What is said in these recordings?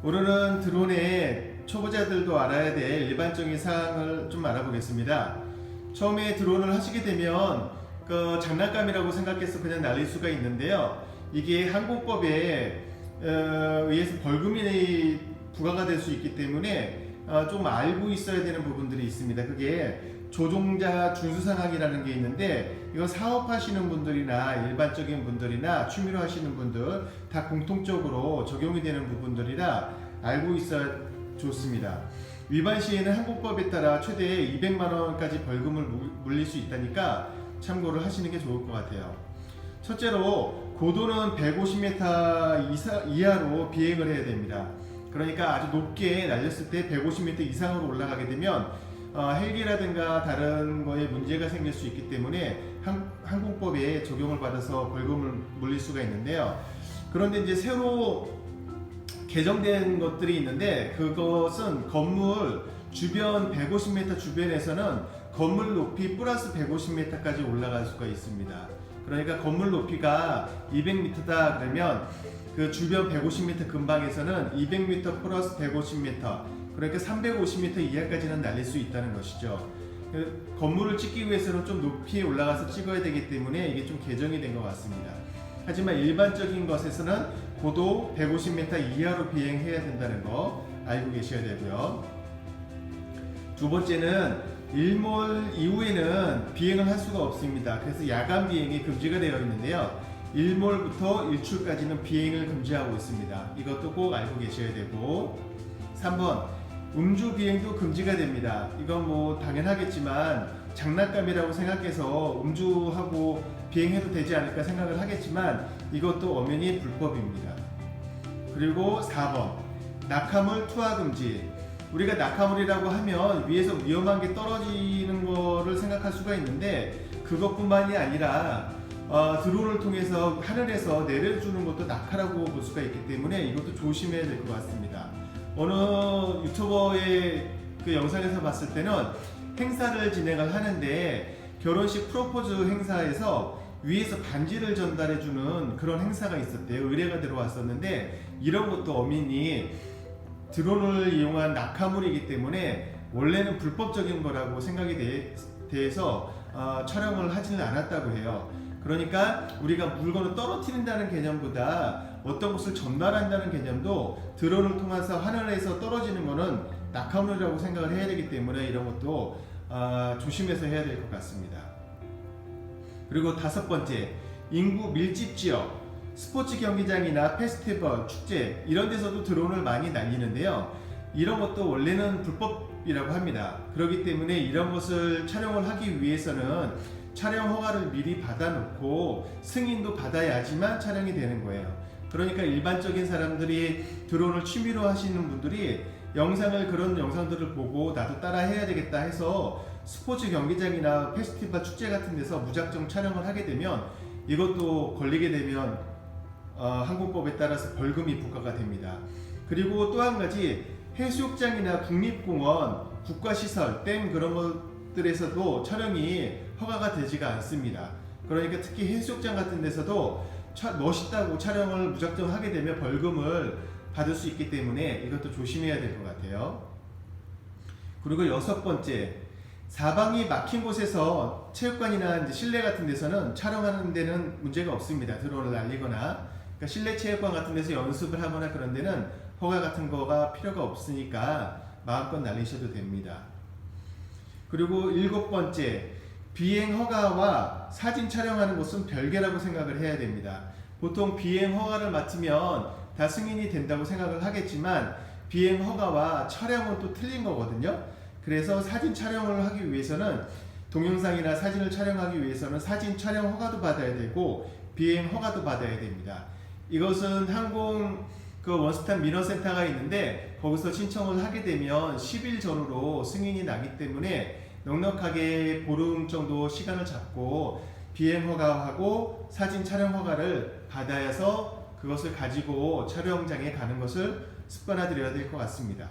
오늘은 드론의 초보자들도 알아야 될 일반적인 사항을 좀 알아보겠습니다. 처음에 드론을 하시게 되면 장난감이라고 생각해서 그냥 날릴 수가 있는데요. 이게 항공법에 의해서 벌금이 부과가 될 수 있기 때문에 좀 알고 있어야 되는 부분들이 있습니다. 그게 조종자 준수상항이라는 게 있는데, 이거 사업하시는 분들이나 일반적인 분들이나 취미로 하시는 분들 다 공통적으로 적용이 되는 부분들이라 알고 있어야 좋습니다. 위반 시에는 항공법에 따라 최대 200만 원까지 벌금을 물릴 수 있다니까 참고를 하시는 게 좋을 것 같아요. 첫째로 고도는 150m 이하로 비행을 해야 됩니다. 그러니까 아주 높게 날렸을 때 150m 이상으로 올라가게 되면 헬기라든가 다른 거에 문제가 생길 수 있기 때문에 항공법에 적용을 받아서 벌금을 물릴 수가 있는데요. 그런데 이제 새로 개정된 것들이 있는데, 그것은 건물 주변 150m 주변에서는 건물 높이 플러스 150m까지 올라갈 수가 있습니다. 그러니까 건물 높이가 200m다 그러면 그 주변 150m 근방에서는 200m 플러스 150m, 그러니까 350m 이하까지는 날릴 수 있다는 것이죠. 건물을 찍기 위해서는 좀 높이 올라가서 찍어야 되기 때문에 이게 좀 개정이 된 것 같습니다. 하지만 일반적인 것에서는 고도 150m 이하로 비행해야 된다는 거 알고 계셔야 되고요. 두 번째는 일몰 이후에는 비행을 할 수가 없습니다. 그래서 야간 비행이 금지가 되어 있는데요. 일몰부터 일출까지는 비행을 금지하고 있습니다. 이것도 꼭 알고 계셔야 되고, 3번 음주 비행도 금지가 됩니다. 이건 뭐 당연하겠지만 장난감이라고 생각해서 음주하고 비행해도 되지 않을까 생각을 하겠지만 이것도 엄연히 불법입니다. 그리고 4번 낙하물 투하 금지. 우리가 낙하물이라고 하면 위에서 위험한 게 떨어지는 거를 생각할 수가 있는데, 그것뿐만이 아니라 드론을 통해서 하늘에서 내려주는 것도 낙하라고 볼 수가 있기 때문에 이것도 조심해야 될 것 같습니다. 어느 유튜버의 그 영상에서 봤을 때는 행사를 진행을 하는데 결혼식 프로포즈 행사에서 위에서 반지를 전달해주는 그런 행사가 있었대요. 의뢰가 들어왔었는데, 이런 것도 엄연히 드론을 이용한 낙하물이기 때문에 원래는 불법적인 거라고 생각이 돼서 촬영을 하지는 않았다고 해요. 그러니까 우리가 물건을 떨어뜨린다는 개념보다 어떤 것을 전달한다는 개념도 드론을 통해서 하늘에서 떨어지는 거는 낙하물이라고 생각을 해야 되기 때문에 이런 것도 조심해서 해야 될 것 같습니다. 그리고 5번째, 인구 밀집 지역, 스포츠 경기장이나 페스티벌, 축제 이런 데서도 드론을 많이 날리는데요. 이런 것도 원래는 불법이라고 합니다. 그렇기 때문에 이런 것을 촬영을 하기 위해서는 촬영 허가를 미리 받아놓고 승인도 받아야지만 촬영이 되는 거예요. 그러니까 일반적인 사람들이 드론을 취미로 하시는 분들이 그런 영상들을 보고 나도 따라 해야 되겠다 해서 스포츠 경기장이나 페스티벌, 축제 같은 데서 무작정 촬영을 하게 되면 이것도 걸리게 되면 항공법에 따라서 벌금이 부과가 됩니다. 그리고 또 한 가지, 해수욕장이나 국립공원, 국가시설, 댐 그런 것들에서도 촬영이 허가가 되지가 않습니다. 그러니까 특히 해수욕장 같은 데서도 멋있다고 촬영을 무작정 하게 되면 벌금을 받을 수 있기 때문에 이것도 조심해야 될 것 같아요. 그리고 6번째, 사방이 막힌 곳에서 체육관이나 이제 실내 같은 데서는 촬영하는 데는 문제가 없습니다. 드론을 날리거나. 그러니까 실내 체육관 같은 데서 연습을 하거나 그런 데는 허가 같은 거가 필요가 없으니까 마음껏 날리셔도 됩니다. 그리고 7번째, 비행 허가와 사진 촬영하는 것은 별개라고 생각을 해야 됩니다. 보통 비행 허가를 맡으면 다 승인이 된다고 생각을 하겠지만 비행 허가와 촬영은 또 틀린 거거든요. 그래서 사진 촬영을 하기 위해서는, 동영상이나 사진을 촬영하기 위해서는 사진 촬영 허가도 받아야 되고 비행 허가도 받아야 됩니다. 이것은 항공 원스톱 민원센터가 있는데 거기서 신청을 하게 되면 10일 전후로 승인이 나기 때문에 넉넉하게 보름 정도 시간을 잡고 비행 허가하고 사진 촬영 허가를 받아서 그것을 가지고 촬영장에 가는 것을 습관화드려야 될 것 같습니다.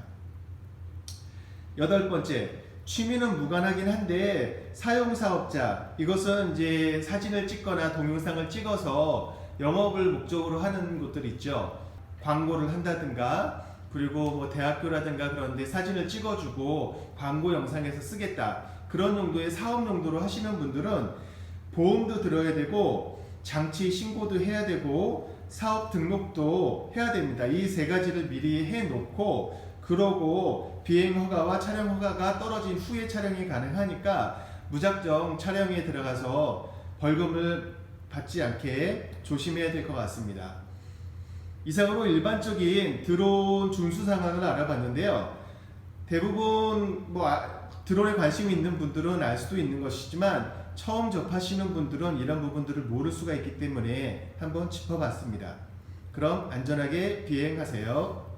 8번째, 취미는 무관하긴 한데 사용사업자, 이것은 이제 사진을 찍거나 동영상을 찍어서 영업을 목적으로 하는 곳들 있죠. 광고를 한다든가 그리고 뭐 대학교라든가 그런 데 사진을 찍어주고 광고 영상에서 쓰겠다, 그런 용도의 사업 용도로 하시는 분들은 보험도 들어야 되고 장치 신고도 해야 되고 사업 등록도 해야 됩니다. 이 세 가지를 미리 해놓고, 그러고 비행 허가와 촬영 허가가 떨어진 후에 촬영이 가능하니까 무작정 촬영에 들어가서 벌금을 받지 않게 조심해야 될 것 같습니다. 이상으로 일반적인 드론 준수 상황을 알아봤는데요. 대부분 드론에 관심이 있는 분들은 알 수도 있는 것이지만 처음 접하시는 분들은 이런 부분들을 모를 수가 있기 때문에 한번 짚어봤습니다. 그럼 안전하게 비행하세요.